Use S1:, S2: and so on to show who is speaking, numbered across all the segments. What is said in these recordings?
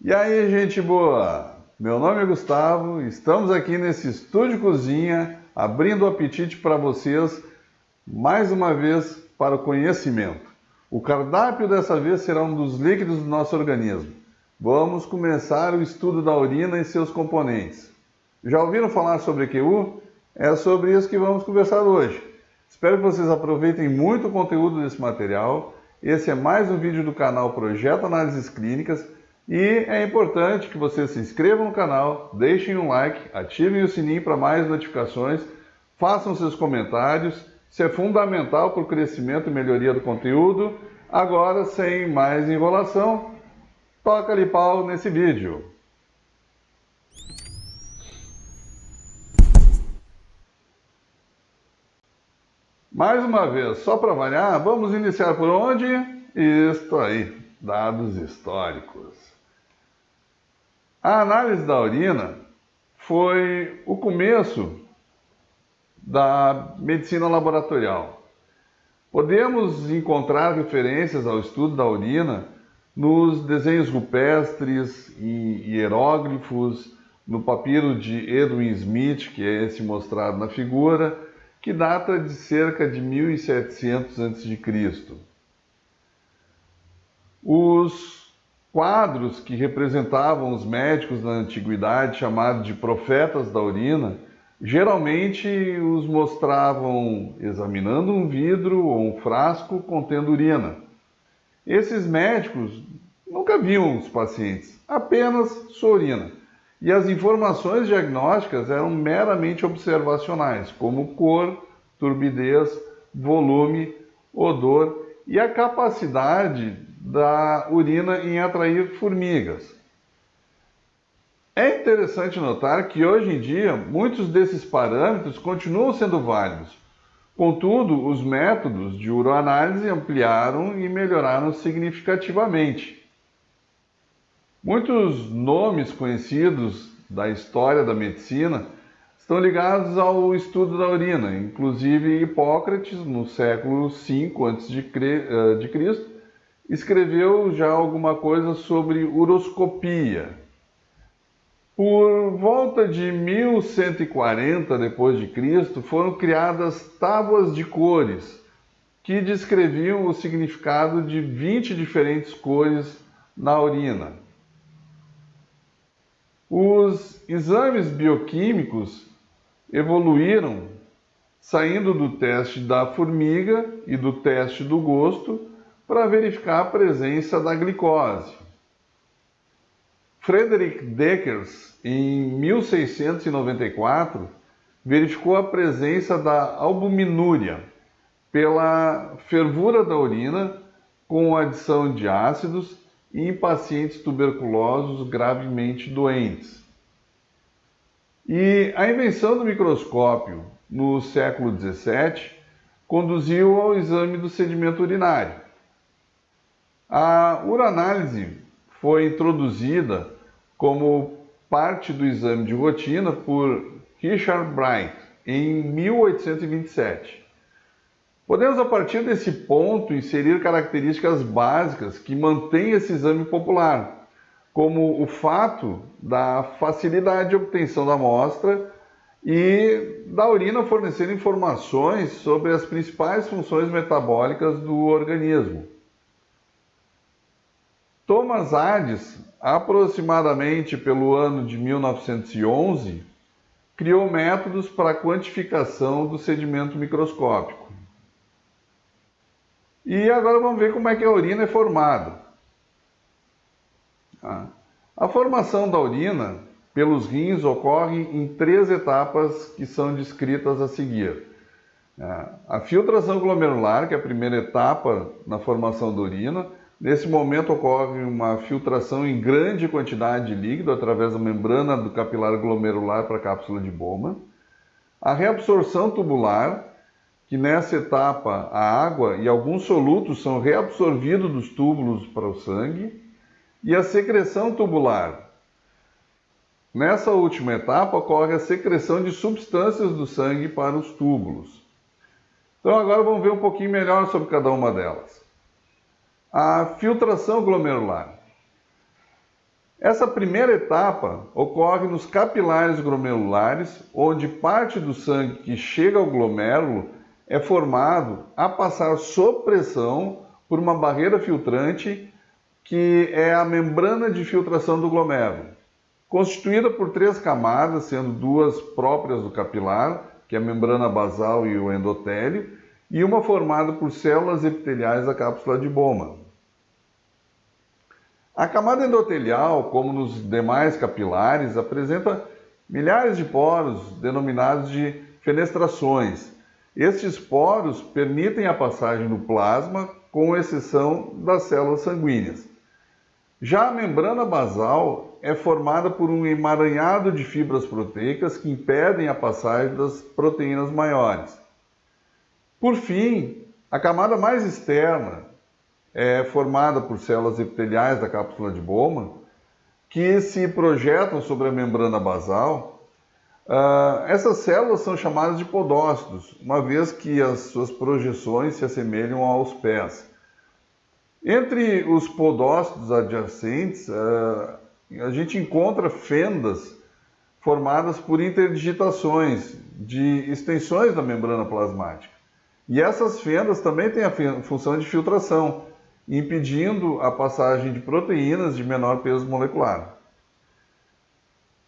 S1: E aí, gente boa? Meu nome é Gustavo, estamos aqui nesse estúdio cozinha, abrindo o apetite para vocês, mais uma vez, para o conhecimento. O cardápio dessa vez será um dos líquidos do nosso organismo. Vamos começar o estudo da urina e seus componentes. Já ouviram falar sobre EQU? É sobre isso que vamos conversar hoje. Espero que vocês aproveitem muito o conteúdo desse material. Esse é mais um vídeo do canal Projeto Análises Clínicas e é importante que vocês se inscrevam no canal, deixem um like, ativem o sininho para mais notificações, façam seus comentários, isso é fundamental para o crescimento e melhoria do conteúdo. Agora, sem mais enrolação, toca-lhe pau nesse vídeo. Mais uma vez, só para variar, vamos iniciar por onde? Isto aí, dados históricos. A análise da urina foi o começo da medicina laboratorial. Podemos encontrar referências ao estudo da urina nos desenhos rupestres, em hieróglifos, no papiro de Edwin Smith, que é esse mostrado na figura, que data de cerca de 1700 a.C. Os quadros que representavam os médicos na antiguidade, chamados de profetas da urina, geralmente os mostravam examinando um vidro ou um frasco contendo urina. Esses médicos nunca viam os pacientes, apenas sua urina. E as informações diagnósticas eram meramente observacionais, como cor, turbidez, volume, odor e a capacidade da urina em atrair formigas. É interessante notar que hoje em dia muitos desses parâmetros continuam sendo válidos. Contudo, os métodos de uroanálise ampliaram e melhoraram significativamente. Muitos nomes conhecidos da história da medicina estão ligados ao estudo da urina, inclusive Hipócrates, no século V a.C., escreveu já alguma coisa sobre uroscopia. Por volta de 1140 d.C., foram criadas tábuas de cores, que descreviam o significado de 20 diferentes cores na urina. Os exames bioquímicos evoluíram, saindo do teste da formiga e do teste do gosto para verificar a presença da glicose. Frederick Deckers, em 1694, verificou a presença da albuminúria pela fervura da urina com adição de ácidos em pacientes tuberculosos gravemente doentes. E a invenção do microscópio no século XVII conduziu ao exame do sedimento urinário. A uroanálise foi introduzida como parte do exame de rotina por Richard Bright em 1827. Podemos, a partir desse ponto, inserir características básicas que mantêm esse exame popular, como o fato da facilidade de obtenção da amostra e da urina fornecer informações sobre as principais funções metabólicas do organismo. Thomas Hades, aproximadamente pelo ano de 1911, criou métodos para a quantificação do sedimento microscópico. E agora vamos ver como é que a urina é formada. A formação da urina pelos rins ocorre em 3 etapas que são descritas a seguir. A filtração glomerular, que é a primeira etapa na formação da urina. Nesse momento ocorre uma filtração em grande quantidade de líquido através da membrana do capilar glomerular para a cápsula de Bowman. A reabsorção tubular, que nessa etapa a água e alguns solutos são reabsorvidos dos túbulos para o sangue. E a secreção tubular. Nessa última etapa ocorre a secreção de substâncias do sangue para os túbulos. Então agora vamos ver um pouquinho melhor sobre cada uma delas. A filtração glomerular. Essa primeira etapa ocorre nos capilares glomerulares, onde parte do sangue que chega ao glomérulo é formado a passar sob pressão por uma barreira filtrante, que é a membrana de filtração do glomérulo, constituída por 3 camadas, sendo 2 próprias do capilar, que é a membrana basal e o endotélio, e uma formada por células epiteliais da cápsula de Bowman. A camada endotelial, como nos demais capilares, apresenta milhares de poros, denominados de fenestrações. Estes poros permitem a passagem do plasma, com exceção das células sanguíneas. Já a membrana basal é formada por um emaranhado de fibras proteicas que impedem a passagem das proteínas maiores. Por fim, a camada mais externa é formada por células epiteliais da cápsula de Bowman, que se projetam sobre a membrana basal. Essas células são chamadas de podócitos, uma vez que as suas projeções se assemelham aos pés. Entre os podócitos adjacentes, a gente encontra fendas formadas por interdigitações de extensões da membrana plasmática. E essas fendas também têm a função de filtração, impedindo a passagem de proteínas de menor peso molecular.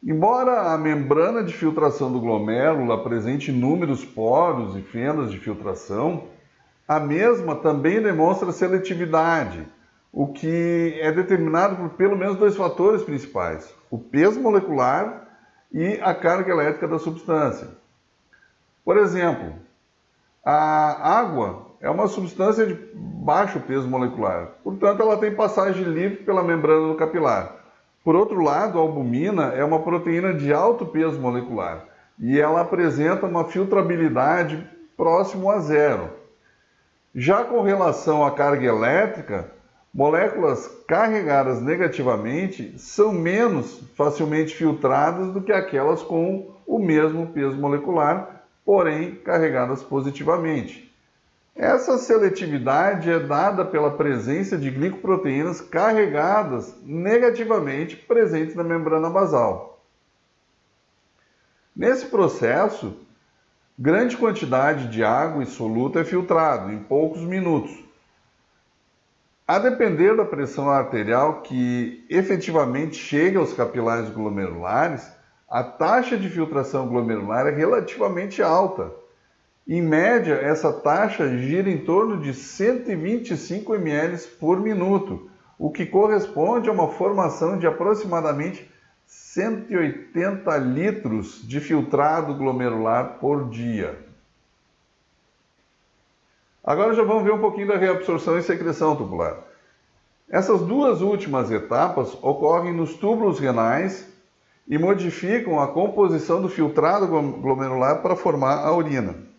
S1: Embora a membrana de filtração do glomérulo apresente inúmeros poros e fendas de filtração, a mesma também demonstra seletividade, o que é determinado por pelo menos 2 fatores principais: o peso molecular e a carga elétrica da substância. Por exemplo, a água é uma substância de baixo peso molecular, portanto ela tem passagem livre pela membrana do capilar. Por outro lado, a albumina é uma proteína de alto peso molecular e ela apresenta uma filtrabilidade próximo a zero. Já com relação à carga elétrica, moléculas carregadas negativamente são menos facilmente filtradas do que aquelas com o mesmo peso molecular, porém carregadas positivamente. Essa seletividade é dada pela presença de glicoproteínas carregadas negativamente presentes na membrana basal. Nesse processo, grande quantidade de água e soluto é filtrado em poucos minutos. A depender da pressão arterial que efetivamente chega aos capilares glomerulares, a taxa de filtração glomerular é relativamente alta. Em média, essa taxa gira em torno de 125 ml por minuto, o que corresponde a uma formação de aproximadamente 180 litros de filtrado glomerular por dia. Agora já vamos ver um pouquinho da reabsorção e secreção tubular. Essas 2 últimas etapas ocorrem nos túbulos renais e modificam a composição do filtrado glomerular para formar a urina.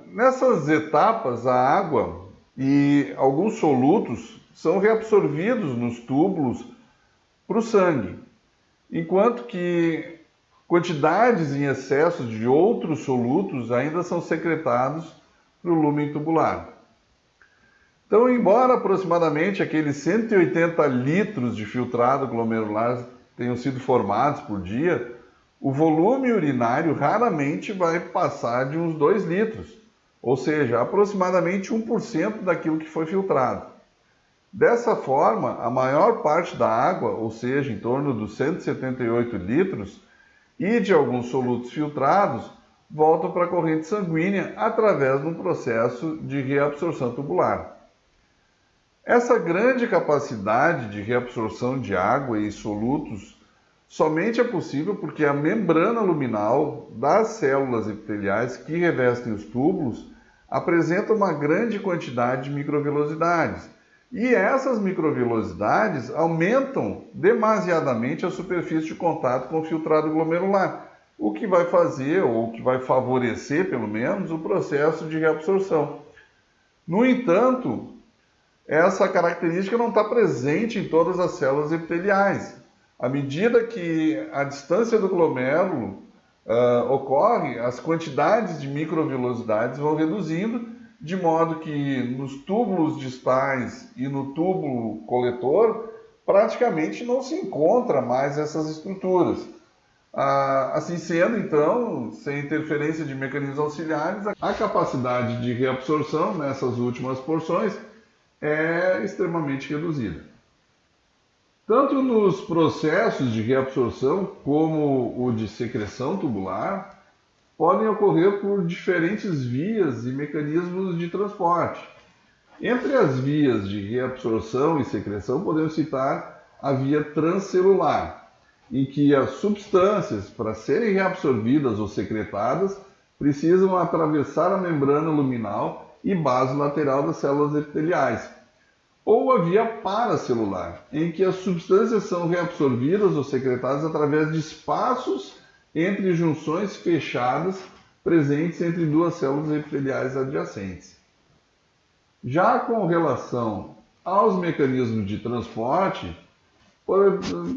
S1: Nessas etapas, a água e alguns solutos são reabsorvidos nos túbulos para o sangue, enquanto que quantidades em excesso de outros solutos ainda são secretados para o lúmen tubular. Então, embora aproximadamente aqueles 180 litros de filtrado glomerular tenham sido formados por dia, o volume urinário raramente vai passar de uns 2 litros, ou seja, aproximadamente 1% daquilo que foi filtrado. Dessa forma, a maior parte da água, ou seja, em torno dos 178 litros, e de alguns solutos filtrados, voltam para a corrente sanguínea através de um processo de reabsorção tubular. Essa grande capacidade de reabsorção de água e solutos somente é possível porque a membrana luminal das células epiteliais que revestem os túbulos apresenta uma grande quantidade de microvelosidades. E essas microvelosidades aumentam demasiadamente a superfície de contato com o filtrado glomerular, o que vai fazer, ou que vai favorecer pelo menos, o processo de reabsorção. No entanto, essa característica não está presente em todas as células epiteliais. À medida que a distância do glomérulo ocorre, as quantidades de microvelosidades vão reduzindo, de modo que nos túbulos distais e no túbulo coletor, praticamente não se encontra mais essas estruturas. Assim sendo, então, sem interferência de mecanismos auxiliares, a capacidade de reabsorção nessas últimas porções é extremamente reduzida. Tanto nos processos de reabsorção como o de secreção tubular, podem ocorrer por diferentes vias e mecanismos de transporte. Entre as vias de reabsorção e secreção, podemos citar a via transcelular, em que as substâncias, para serem reabsorvidas ou secretadas, precisam atravessar a membrana luminal e base lateral das células epiteliais. Ou a via paracelular, em que as substâncias são reabsorvidas ou secretadas através de espaços entre junções fechadas presentes entre duas células epiteliais adjacentes. Já com relação aos mecanismos de transporte,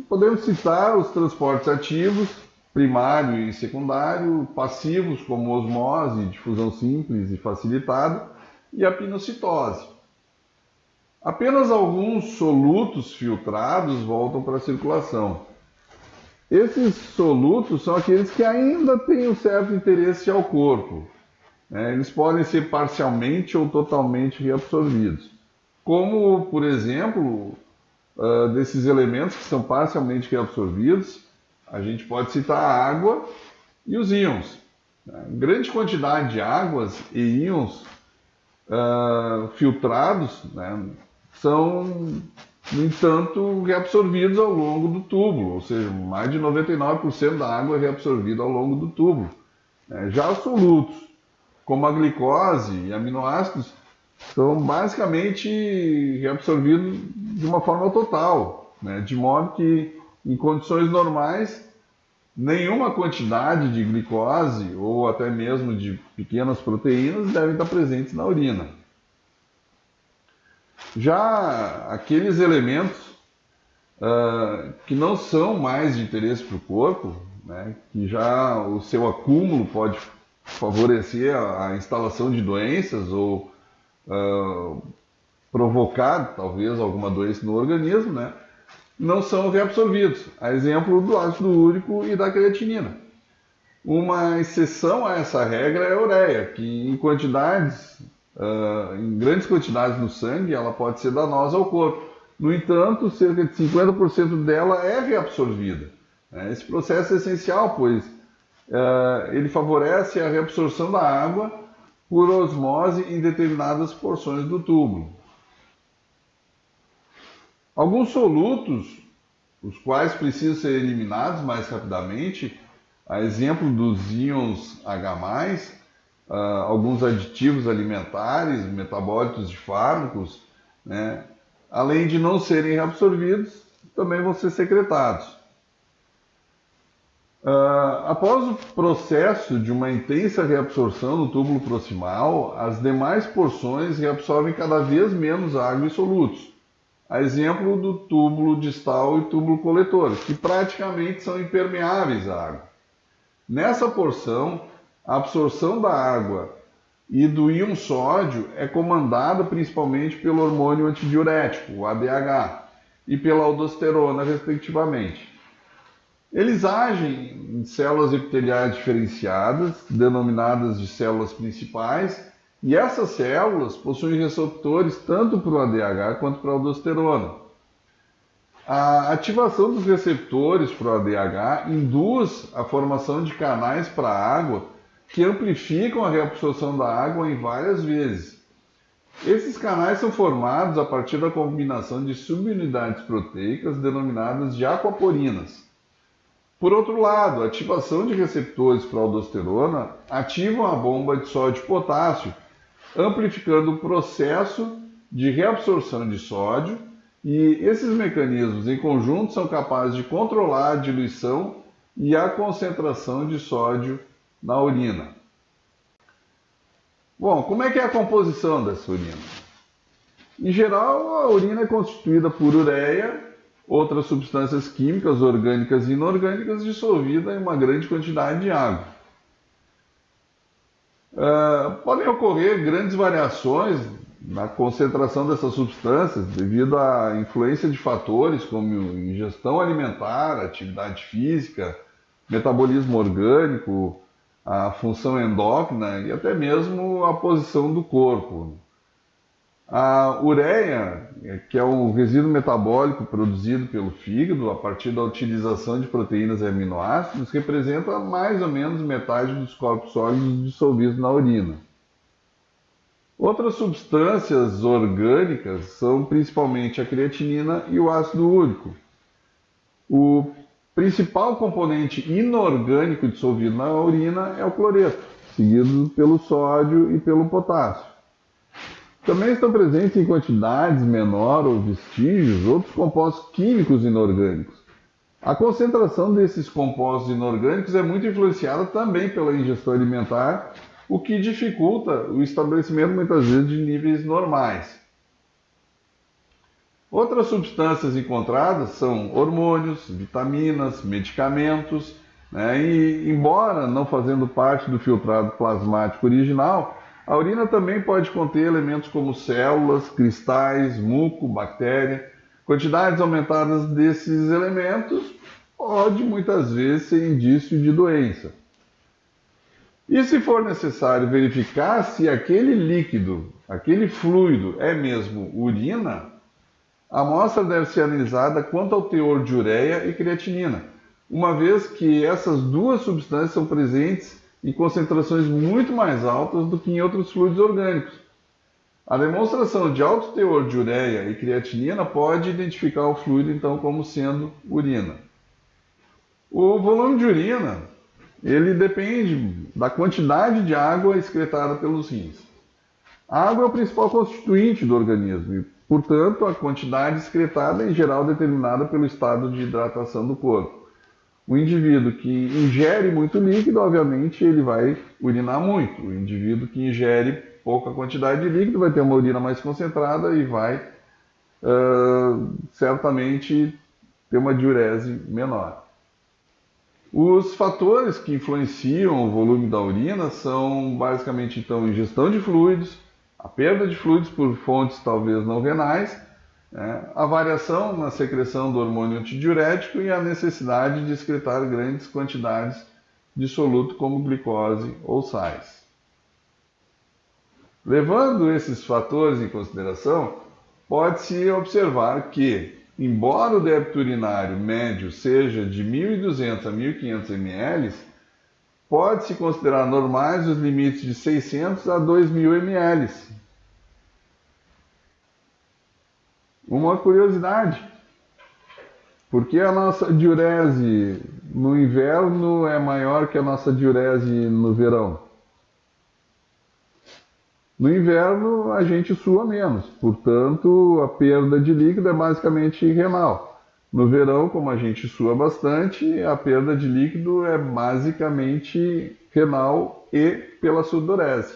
S1: podemos citar os transportes ativos, primário e secundário, passivos como osmose, difusão simples e facilitada, e a pinocitose. Apenas alguns solutos filtrados voltam para a circulação. Esses solutos são aqueles que ainda têm um certo interesse ao corpo. Eles podem ser parcialmente ou totalmente reabsorvidos. Como, por exemplo, desses elementos que são parcialmente reabsorvidos, a gente pode citar a água e os íons. Grande quantidade de águas e íons filtrados, são, no entanto, reabsorvidos ao longo do túbulo, ou seja, mais de 99% da água é reabsorvida ao longo do túbulo. Já os solutos, como a glicose e aminoácidos, são basicamente reabsorvidos de uma forma total, de modo que, em condições normais, nenhuma quantidade de glicose ou até mesmo de pequenas proteínas devem estar presentes na urina. Já aqueles elementos que não são mais de interesse para o corpo, que já o seu acúmulo pode favorecer a instalação de doenças ou provocar talvez alguma doença no organismo, não são reabsorvidos. A exemplo do ácido úrico e da creatinina. Uma exceção a essa regra é a ureia, que em grandes quantidades no sangue, ela pode ser danosa ao corpo. No entanto, cerca de 50% dela é reabsorvida. Esse processo é essencial, pois ele favorece a reabsorção da água por osmose em determinadas porções do túbulo. Alguns solutos, os quais precisam ser eliminados mais rapidamente, a exemplo dos íons H+, alguns aditivos alimentares, metabólitos de fármacos, além de não serem reabsorvidos, também vão ser secretados. Após o processo de uma intensa reabsorção no túbulo proximal, as demais porções reabsorvem cada vez menos água e solutos. A exemplo do túbulo distal e túbulo coletor, que praticamente são impermeáveis à água. Nessa porção, a absorção da água e do íon sódio é comandada principalmente pelo hormônio antidiurético, o ADH, e pela aldosterona, respectivamente. Eles agem em células epiteliais diferenciadas, denominadas de células principais, e essas células possuem receptores tanto para o ADH quanto para a aldosterona. A ativação dos receptores para o ADH induz a formação de canais para a água que amplificam a reabsorção da água em várias vezes. Esses canais são formados a partir da combinação de subunidades proteicas denominadas de aquaporinas. Por outro lado, a ativação de receptores para a aldosterona ativam a bomba de sódio e potássio, amplificando o processo de reabsorção de sódio, e esses mecanismos em conjunto são capazes de controlar a diluição e a concentração de sódio na urina. Bom, como é que é a composição dessa urina? Em geral, a urina é constituída por ureia, outras substâncias químicas, orgânicas e inorgânicas, dissolvidas em uma grande quantidade de água. Podem ocorrer grandes variações na concentração dessas substâncias, devido à influência de fatores como ingestão alimentar, atividade física, metabolismo orgânico, a função endócrina e até mesmo a posição do corpo. A ureia, que é um resíduo metabólico produzido pelo fígado a partir da utilização de proteínas e aminoácidos, representa mais ou menos metade dos corpos sólidos dissolvidos na urina. Outras substâncias orgânicas são principalmente a creatinina e o ácido úrico. O principal componente inorgânico dissolvido na urina é o cloreto, seguido pelo sódio e pelo potássio. Também estão presentes em quantidades menor ou vestígios outros compostos químicos inorgânicos. A concentração desses compostos inorgânicos é muito influenciada também pela ingestão alimentar, o que dificulta o estabelecimento muitas vezes de níveis normais. Outras substâncias encontradas são hormônios, vitaminas, medicamentos, e embora não fazendo parte do filtrado plasmático original, a urina também pode conter elementos como células, cristais, muco, bactéria. Quantidades aumentadas desses elementos pode muitas vezes ser indício de doença. E se for necessário verificar se aquele líquido, aquele fluido é mesmo urina, a amostra deve ser analisada quanto ao teor de ureia e creatinina, uma vez que essas duas substâncias são presentes em concentrações muito mais altas do que em outros fluidos orgânicos. A demonstração de alto teor de ureia e creatinina pode identificar o fluido, então, como sendo urina. O volume de urina, ele depende da quantidade de água excretada pelos rins. A água é o principal constituinte do organismo e, portanto, a quantidade excretada é em geral determinada pelo estado de hidratação do corpo. O indivíduo que ingere muito líquido, obviamente, ele vai urinar muito. O indivíduo que ingere pouca quantidade de líquido vai ter uma urina mais concentrada e vai certamente ter uma diurese menor. Os fatores que influenciam o volume da urina são basicamente então ingestão de fluidos, a perda de fluidos por fontes talvez não renais, a variação na secreção do hormônio antidiurético e a necessidade de excretar grandes quantidades de soluto como glicose ou sais. Levando esses fatores em consideração, pode-se observar que, embora o débito urinário médio seja de 1.200 a 1.500 ml, pode-se considerar normais os limites de 600 a 2.000 ml. Uma curiosidade, por que a nossa diurese no inverno é maior que a nossa diurese no verão? No inverno a gente sua menos, portanto a perda de líquido é basicamente renal. No verão, como a gente sua bastante, a perda de líquido é basicamente renal e pela sudorese.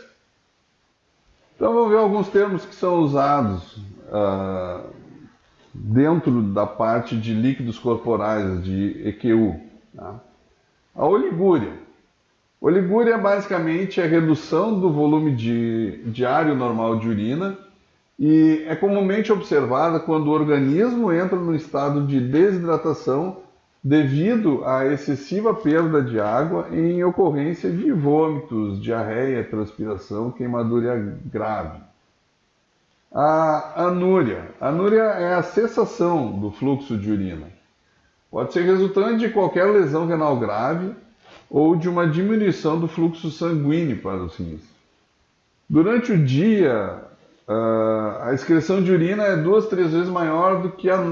S1: Então vamos ver alguns termos que são usados dentro da parte de líquidos corporais, de EQU. Tá? A oligúria. Oligúria é basicamente a redução do volume diário normal de urina e é comumente observada quando o organismo entra no estado de desidratação devido à excessiva perda de água em ocorrência de vômitos, diarreia, transpiração, queimadura grave. A anúria. A anúria é a cessação do fluxo de urina. Pode ser resultante de qualquer lesão renal grave ou de uma diminuição do fluxo sanguíneo para os rins. Durante o dia, a excreção de urina é 2 a 3 vezes maior do que à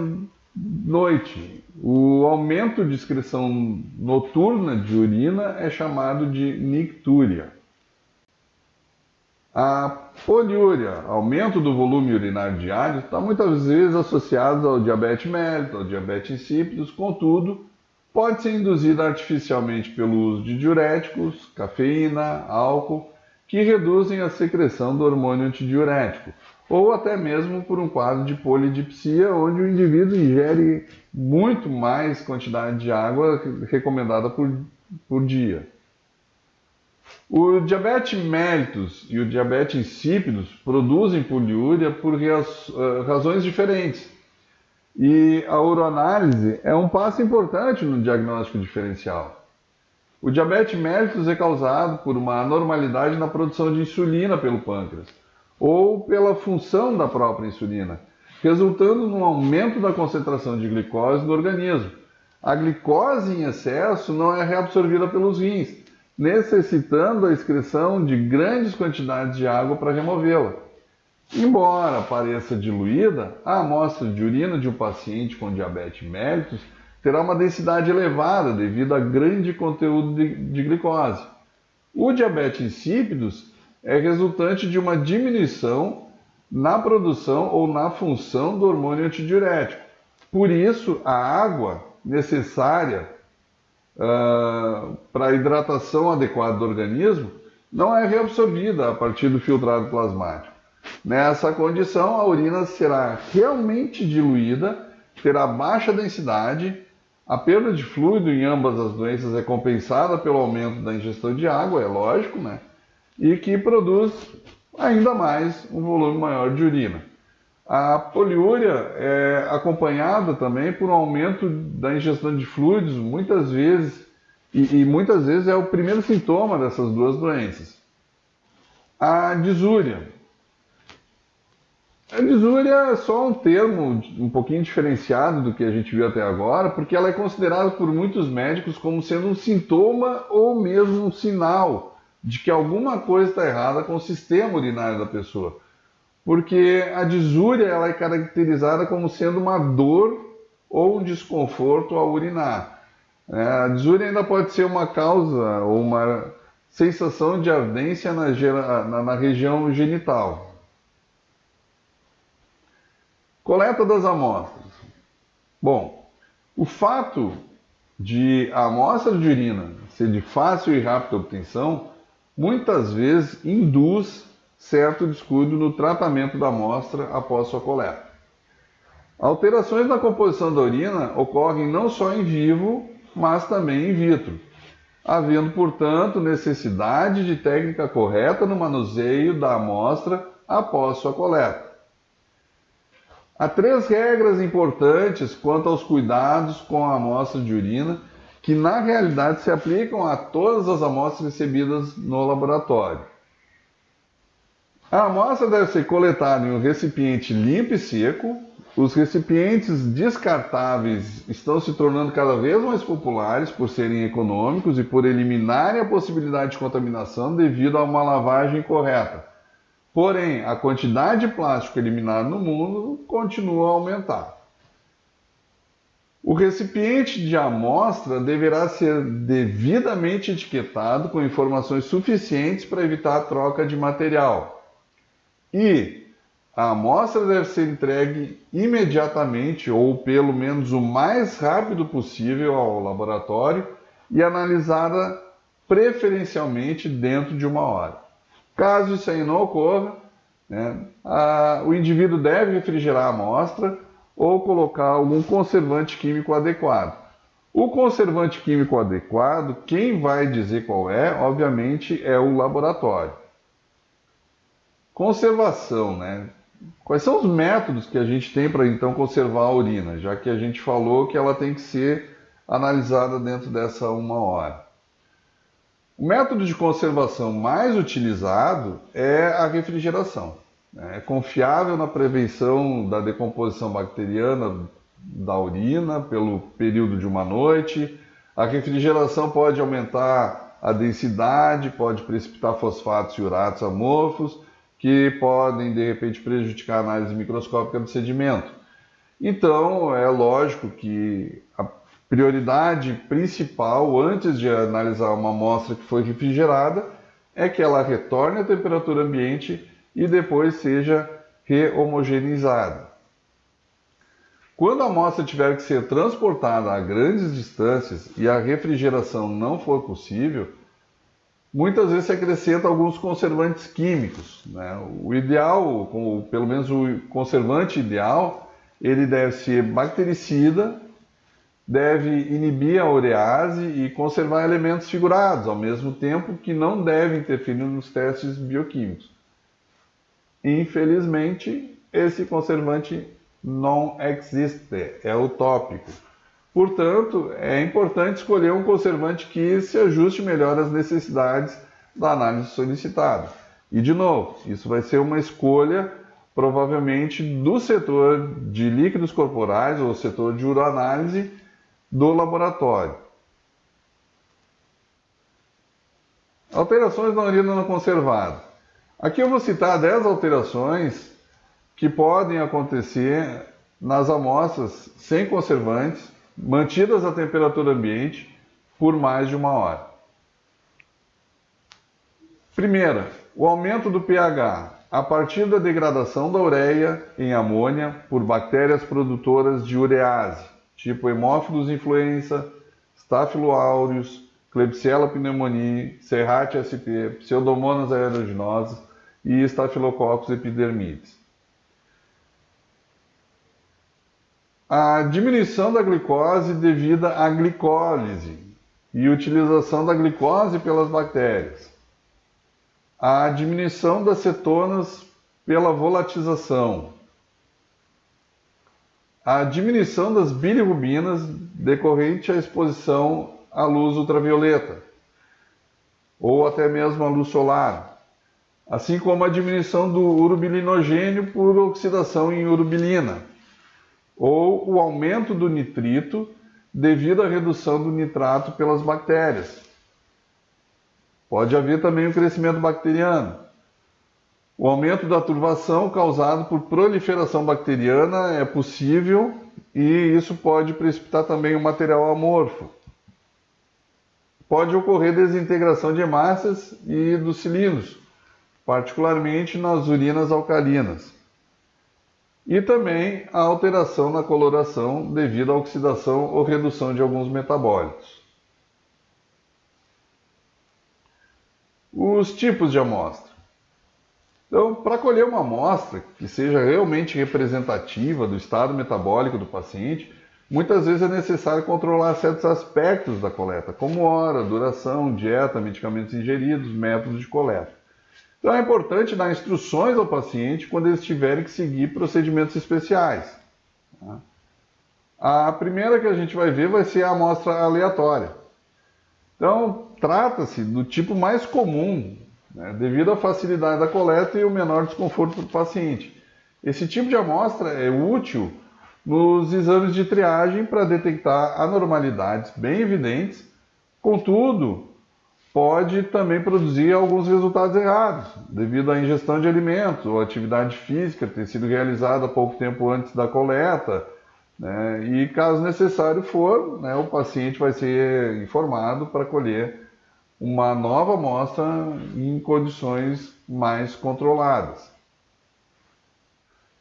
S1: noite. O aumento de excreção noturna de urina é chamado de nictúria. A poliúria, aumento do volume urinário diário, está muitas vezes associado ao diabetes mellitus, ao diabetes insípidos, contudo, pode ser induzida artificialmente pelo uso de diuréticos, cafeína, álcool, que reduzem a secreção do hormônio antidiurético, ou até mesmo por um quadro de polidipsia, onde o indivíduo ingere muito mais quantidade de água recomendada por dia. O diabetes mellitus e o diabetes insípidos produzem poliúria por razões diferentes. E a uroanálise é um passo importante no diagnóstico diferencial. O diabetes mellitus é causado por uma anormalidade na produção de insulina pelo pâncreas, ou pela função da própria insulina, resultando num aumento da concentração de glicose no organismo. A glicose em excesso não é reabsorvida pelos rins, necessitando a excreção de grandes quantidades de água para removê-la. Embora pareça diluída, a amostra de urina de um paciente com diabetes mellitus terá uma densidade elevada devido a grande conteúdo de glicose. O diabetes insípidos é resultante de uma diminuição na produção ou na função do hormônio antidiurético. Por isso, a água necessária para a hidratação adequada do organismo não é reabsorvida a partir do filtrado plasmático. Nessa condição, a urina será realmente diluída, terá baixa densidade, a perda de fluido em ambas as doenças é compensada pelo aumento da ingestão de água, é lógico, né? E que produz ainda mais um volume maior de urina. A poliúria é acompanhada também por um aumento da ingestão de fluidos, muitas vezes, e muitas vezes é o primeiro sintoma dessas duas doenças. A disúria. A disúria é só um termo um pouquinho diferenciado do que a gente viu até agora, porque ela é considerada por muitos médicos como sendo um sintoma ou mesmo um sinal de que alguma coisa está errada com o sistema urinário da pessoa. Porque a disúria ela é caracterizada como sendo uma dor ou um desconforto ao urinar. A disúria ainda pode ser uma causa ou uma sensação de ardência na região genital. Coleta das amostras. Bom, o fato de a amostra de urina ser de fácil e rápida obtenção, muitas vezes induz certo descuido no tratamento da amostra após sua coleta. Alterações na composição da urina ocorrem não só em vivo, mas também in vitro, havendo, portanto, necessidade de técnica correta no manuseio da amostra após sua coleta. Há 3 regras importantes quanto aos cuidados com a amostra de urina, que na realidade se aplicam a todas as amostras recebidas no laboratório. A amostra deve ser coletada em um recipiente limpo e seco. Os recipientes descartáveis estão se tornando cada vez mais populares por serem econômicos e por eliminarem a possibilidade de contaminação devido a uma lavagem correta. Porém, a quantidade de plástico eliminado no mundo continua a aumentar. O recipiente de amostra deverá ser devidamente etiquetado com informações suficientes para evitar a troca de material. E a amostra deve ser entregue imediatamente ou pelo menos o mais rápido possível ao laboratório e analisada preferencialmente dentro de 1 hora. Caso isso aí não ocorra, o indivíduo deve refrigerar a amostra ou colocar algum conservante químico adequado. O conservante químico adequado, quem vai dizer qual é, obviamente, é o laboratório. Conservação, Quais são os métodos que a gente tem para então conservar a urina, já que a gente falou que ela tem que ser analisada dentro dessa 1 hora? O método de conservação mais utilizado é a refrigeração. É confiável na prevenção da decomposição bacteriana da urina pelo período de 1 noite. A refrigeração pode aumentar a densidade, pode precipitar fosfatos e uratos amorfos, que podem, de repente, prejudicar a análise microscópica do sedimento. Então, é lógico que a prioridade principal, antes de analisar uma amostra que foi refrigerada, é que ela retorne à temperatura ambiente e depois seja rehomogeneizada. Quando a amostra tiver que ser transportada a grandes distâncias e a refrigeração não for possível, muitas vezes se acrescenta alguns conservantes químicos. O ideal, pelo menos o conservante ideal, ele deve ser bactericida, deve inibir a urease e conservar elementos figurados, ao mesmo tempo que não deve interferir nos testes bioquímicos. Infelizmente, esse conservante não existe, é utópico. Portanto, é importante escolher um conservante que se ajuste melhor às necessidades da análise solicitada. E, de novo, isso vai ser uma escolha, provavelmente, do setor de líquidos corporais ou setor de uroanálise do laboratório. Alterações na urina não conservada. Aqui eu vou citar 10 alterações que podem acontecer nas amostras sem conservantes, mantidas à temperatura ambiente por mais de 1 hora. Primeira, o aumento do pH a partir da degradação da ureia em amônia por bactérias produtoras de urease, tipo Haemophilus influenza, Staphylo aureus, Klebsiella pneumoniae, Serratia sp, Pseudomonas aeruginosa e Staphylococcus epidermidis. A diminuição da glicose devida à glicólise e utilização da glicose pelas bactérias. A diminuição das cetonas pela volatização. A diminuição das bilirrubinas decorrente à exposição à luz ultravioleta, ou até mesmo à luz solar, assim como a diminuição do urobilinogênio por oxidação em urobilina, ou o aumento do nitrito devido à redução do nitrato pelas bactérias. Pode haver também o crescimento bacteriano. O aumento da turvação causado por proliferação bacteriana é possível e isso pode precipitar também o material amorfo. Pode ocorrer desintegração de hemácias e dos cilindros, particularmente nas urinas alcalinas. E também a alteração na coloração devido à oxidação ou redução de alguns metabólitos. Os tipos de amostra. Então, para colher uma amostra que seja realmente representativa do estado metabólico do paciente, muitas vezes é necessário controlar certos aspectos da coleta, como hora, duração, dieta, medicamentos ingeridos, métodos de coleta. Então é importante dar instruções ao paciente quando eles tiverem que seguir procedimentos especiais. A primeira que a gente vai ver vai ser a amostra aleatória. Então, trata-se do tipo mais comum, devido à facilidade da coleta e o menor desconforto para o paciente. Esse tipo de amostra é útil nos exames de triagem para detectar anormalidades bem evidentes, contudo, pode também produzir alguns resultados errados, devido à ingestão de alimentos ou atividade física ter sido realizada pouco tempo antes da coleta, e caso necessário for, o paciente vai ser informado para colher uma nova amostra em condições mais controladas.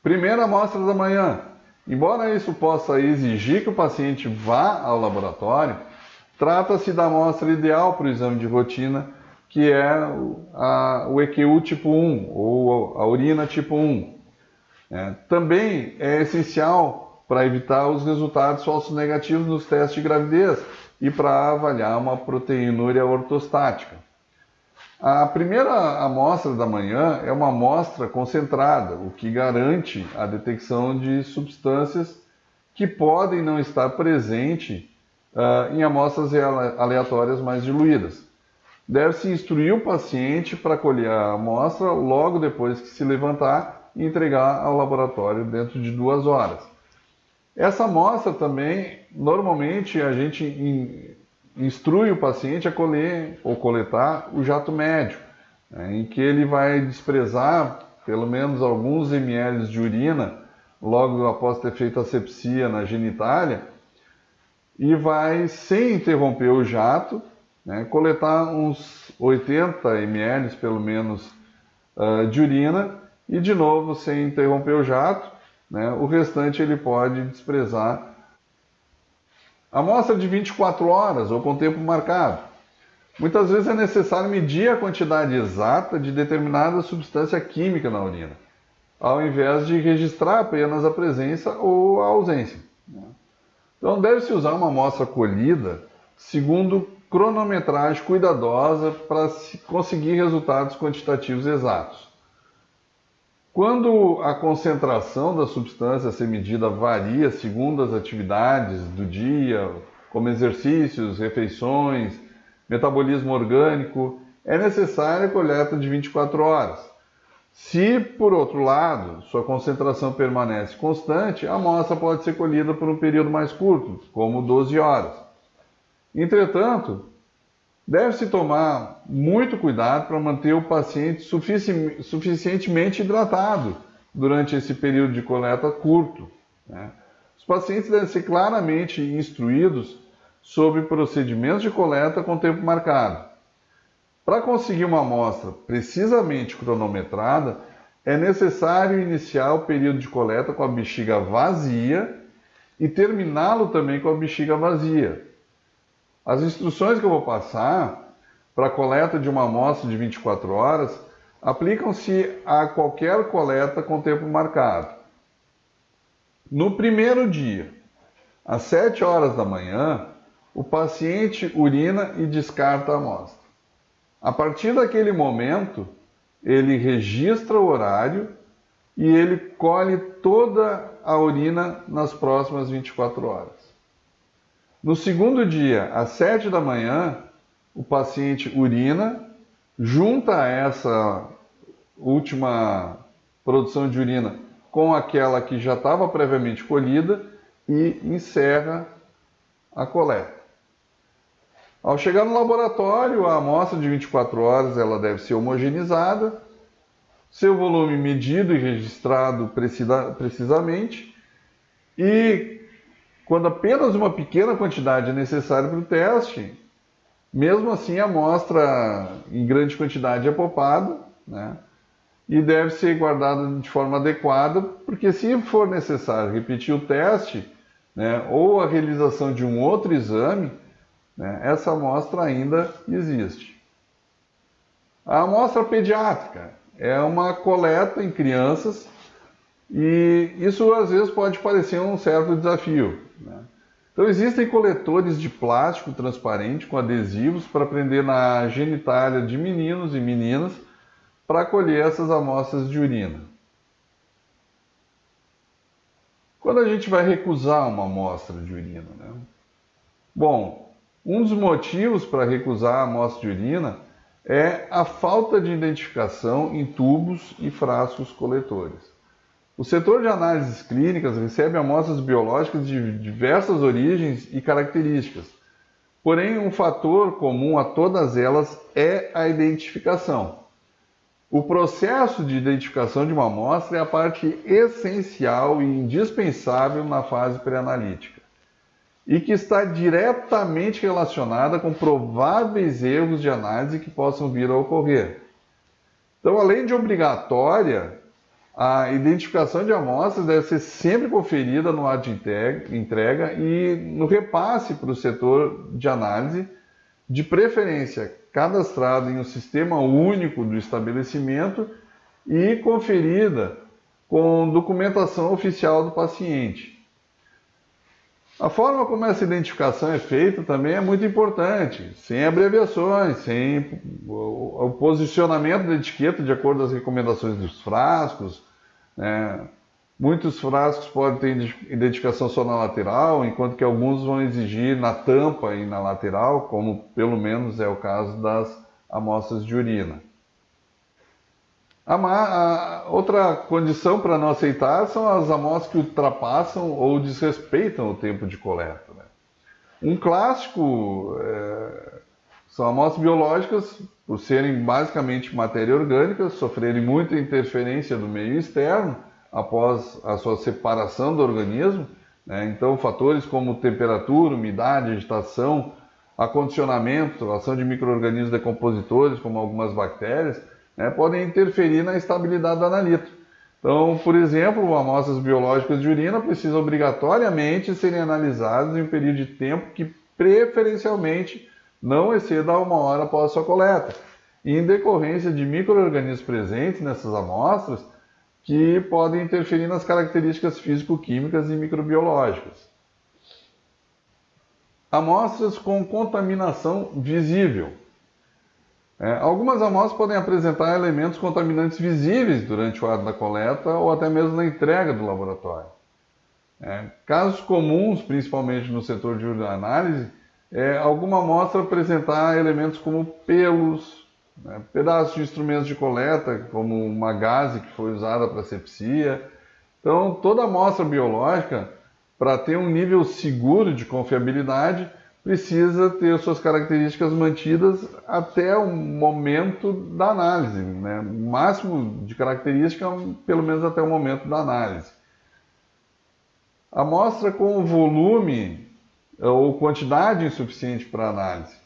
S1: Primeira amostra da manhã. Embora isso possa exigir que o paciente vá ao laboratório, trata-se da amostra ideal para o exame de rotina, que é o EQU tipo 1, ou a urina tipo 1. Também é essencial para evitar os resultados falsos negativos nos testes de gravidez e para avaliar uma proteinúria ortostática. A primeira amostra da manhã é uma amostra concentrada, o que garante a detecção de substâncias que podem não estar presentes em amostras aleatórias mais diluídas. Deve-se instruir o paciente para colher a amostra logo depois que se levantar e entregar ao laboratório dentro de 2 horas. Essa amostra também, normalmente, a gente instrui o paciente a colher ou coletar o jato médio, em que ele vai desprezar pelo menos alguns ml de urina logo após ter feito a asepsia na genitália e vai, sem interromper o jato, coletar uns 80 ml pelo menos de urina e de novo sem interromper o jato, o restante ele pode desprezar. Amostra de 24 horas ou com tempo marcado. Muitas vezes é necessário medir a quantidade exata de determinada substância química na urina, ao invés de registrar apenas a presença ou a ausência. Então, deve-se usar uma amostra colhida segundo cronometragem cuidadosa para se conseguir resultados quantitativos exatos. Quando a concentração da substância a ser medida varia segundo as atividades do dia, como exercícios, refeições, metabolismo orgânico, é necessária a coleta de 24 horas. Se, por outro lado, sua concentração permanece constante, a amostra pode ser colhida por um período mais curto, como 12 horas. Entretanto, deve-se tomar muito cuidado para manter o paciente suficientemente hidratado durante esse período de coleta curto, né? Os pacientes devem ser claramente instruídos sobre procedimentos de coleta com tempo marcado. Para conseguir uma amostra precisamente cronometrada, é necessário iniciar o período de coleta com a bexiga vazia e terminá-lo também com a bexiga vazia. As instruções que eu vou passar para a coleta de uma amostra de 24 horas aplicam-se a qualquer coleta com tempo marcado. No primeiro dia, às 7 horas da manhã, o paciente urina e descarta a amostra. A partir daquele momento, ele registra o horário e ele colhe toda a urina nas próximas 24 horas. No segundo dia, às 7 da manhã, o paciente urina, junta essa última produção de urina com aquela que já estava previamente colhida e encerra a coleta. Ao chegar no laboratório, a amostra de 24 horas ela deve ser homogeneizada, seu volume medido e registrado precisamente, e quando apenas uma pequena quantidade é necessária para o teste, mesmo assim a amostra em grande quantidade é poupada, né? E deve ser guardada de forma adequada, porque se for necessário repetir o teste, né, ou a realização de um outro exame, né, essa amostra ainda existe. A amostra pediátrica é uma coleta em crianças e isso às vezes pode parecer um certo desafio, né? Então existem coletores de plástico transparente com adesivos para prender na genitália de meninos e meninas para colher essas amostras de urina. Quando a gente vai recusar uma amostra de urina, né? Bom, um dos motivos para recusar a amostra de urina é a falta de identificação em tubos e frascos coletores. O setor de análises clínicas recebe amostras biológicas de diversas origens e características. Porém, um fator comum a todas elas é a identificação. O processo de identificação de uma amostra é a parte essencial e indispensável na fase pré-analítica e que está diretamente relacionada com prováveis erros de análise que possam vir a ocorrer. Então, além de obrigatória, a identificação de amostras deve ser sempre conferida no ato de entrega e no repasse para o setor de análise, de preferência cadastrado em um sistema único do estabelecimento e conferida com documentação oficial do paciente. A forma como essa identificação é feita também é muito importante, sem abreviações, sem o posicionamento da etiqueta de acordo com as recomendações dos frascos, né? Muitos frascos podem ter identificação só na lateral, enquanto que alguns vão exigir na tampa e na lateral, como pelo menos é o caso das amostras de urina. Outra condição para não aceitar são as amostras que ultrapassam ou desrespeitam o tempo de coleta, né? Um clássico são amostras biológicas, por serem basicamente matéria orgânica, sofrerem muita interferência do meio externo após a sua separação do organismo, né? Então, fatores como temperatura, umidade, agitação, acondicionamento, ação de micro-organismos decompositores, como algumas bactérias, né, podem interferir na estabilidade do analito. Então, por exemplo, amostras biológicas de urina precisam obrigatoriamente serem analisadas em um período de tempo que preferencialmente não exceda 1 hora após sua coleta, e em decorrência de micro-organismos presentes nessas amostras que podem interferir nas características físico-químicas e microbiológicas. Amostras com contaminação visível. Algumas amostras podem apresentar elementos contaminantes visíveis durante o ato da coleta ou até mesmo na entrega do laboratório. Casos comuns, principalmente no setor de urânálise, alguma amostra apresentar elementos como pelos, pedaços de instrumentos de coleta, como uma gaze que foi usada para sepsia. Então, toda amostra biológica, para ter um nível seguro de confiabilidade, precisa ter suas características mantidas até o momento da análise, O máximo de característica, pelo menos até o momento da análise. Amostra com volume ou quantidade insuficiente para análise.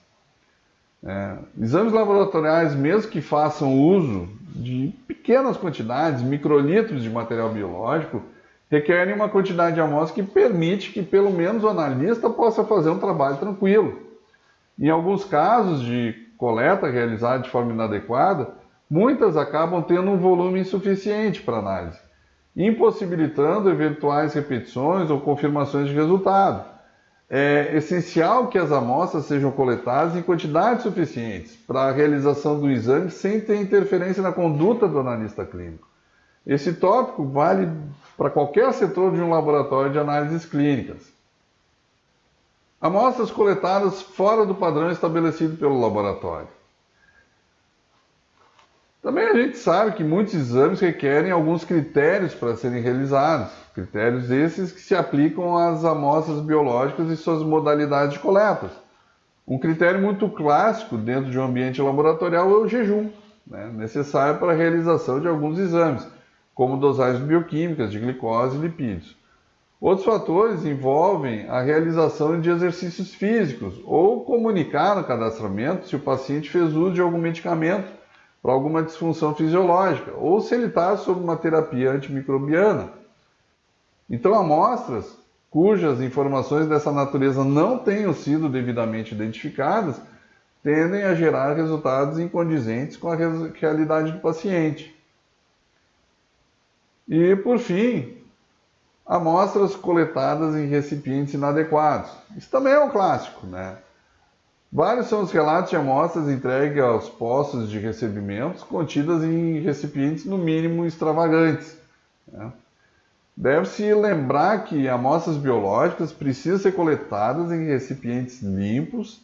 S1: Exames laboratoriais, mesmo que façam uso de pequenas quantidades, microlitros de material biológico, requerem uma quantidade de amostra que permite que pelo menos o analista possa fazer um trabalho tranquilo. Em alguns casos de coleta realizada de forma inadequada, muitas acabam tendo um volume insuficiente para análise, impossibilitando eventuais repetições ou confirmações de resultado. É essencial que as amostras sejam coletadas em quantidades suficientes para a realização do exame sem ter interferência na conduta do analista clínico. Esse tópico vale para qualquer setor de um laboratório de análises clínicas. Amostras coletadas fora do padrão estabelecido pelo laboratório. Também a gente sabe que muitos exames requerem alguns critérios para serem realizados. Critérios esses que se aplicam às amostras biológicas e suas modalidades de coleta. Um critério muito clássico dentro de um ambiente laboratorial é o jejum, necessário para a realização de alguns exames, como dosagens bioquímicas de glicose e lipídios. Outros fatores envolvem a realização de exercícios físicos ou comunicar no cadastramento se o paciente fez uso de algum medicamento para alguma disfunção fisiológica ou se ele está sob uma terapia antimicrobiana. Então, amostras cujas informações dessa natureza não tenham sido devidamente identificadas tendem a gerar resultados incondizentes com a realidade do paciente. E, por fim, amostras coletadas em recipientes inadequados. Isso também é um clássico, Vários são os relatos de amostras entregues aos postos de recebimentos contidas em recipientes, no mínimo, extravagantes. Deve-se lembrar que amostras biológicas precisam ser coletadas em recipientes limpos,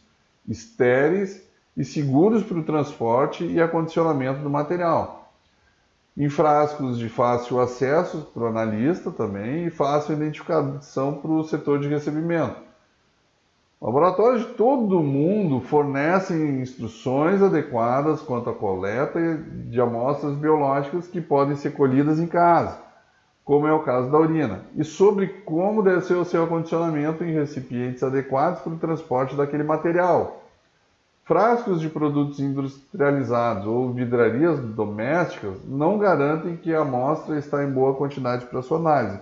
S1: estéreis e seguros para o transporte e acondicionamento do material. Em frascos de fácil acesso para o analista também e fácil identificação para o setor de recebimento. Laboratórios de todo o mundo fornecem instruções adequadas quanto à coleta de amostras biológicas que podem ser colhidas em casa, como é o caso da urina, e sobre como deve ser o seu acondicionamento em recipientes adequados para o transporte daquele material. Frascos de produtos industrializados ou vidrarias domésticas não garantem que a amostra está em boa quantidade para sua análise.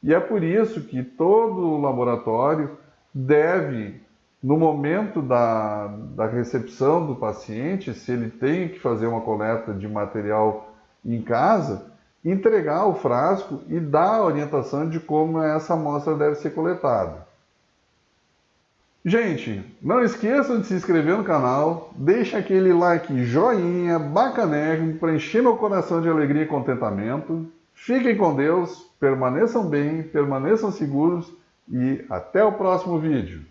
S1: E é por isso que todo laboratório deve, no momento da recepção do paciente, se ele tem que fazer uma coleta de material em casa, entregar o frasco e dar a orientação de como essa amostra deve ser coletada. Gente, não esqueçam de se inscrever no canal, deixa aquele like joinha, bacanérrimo, para encher meu coração de alegria e contentamento. Fiquem com Deus, permaneçam bem, permaneçam seguros e até o próximo vídeo.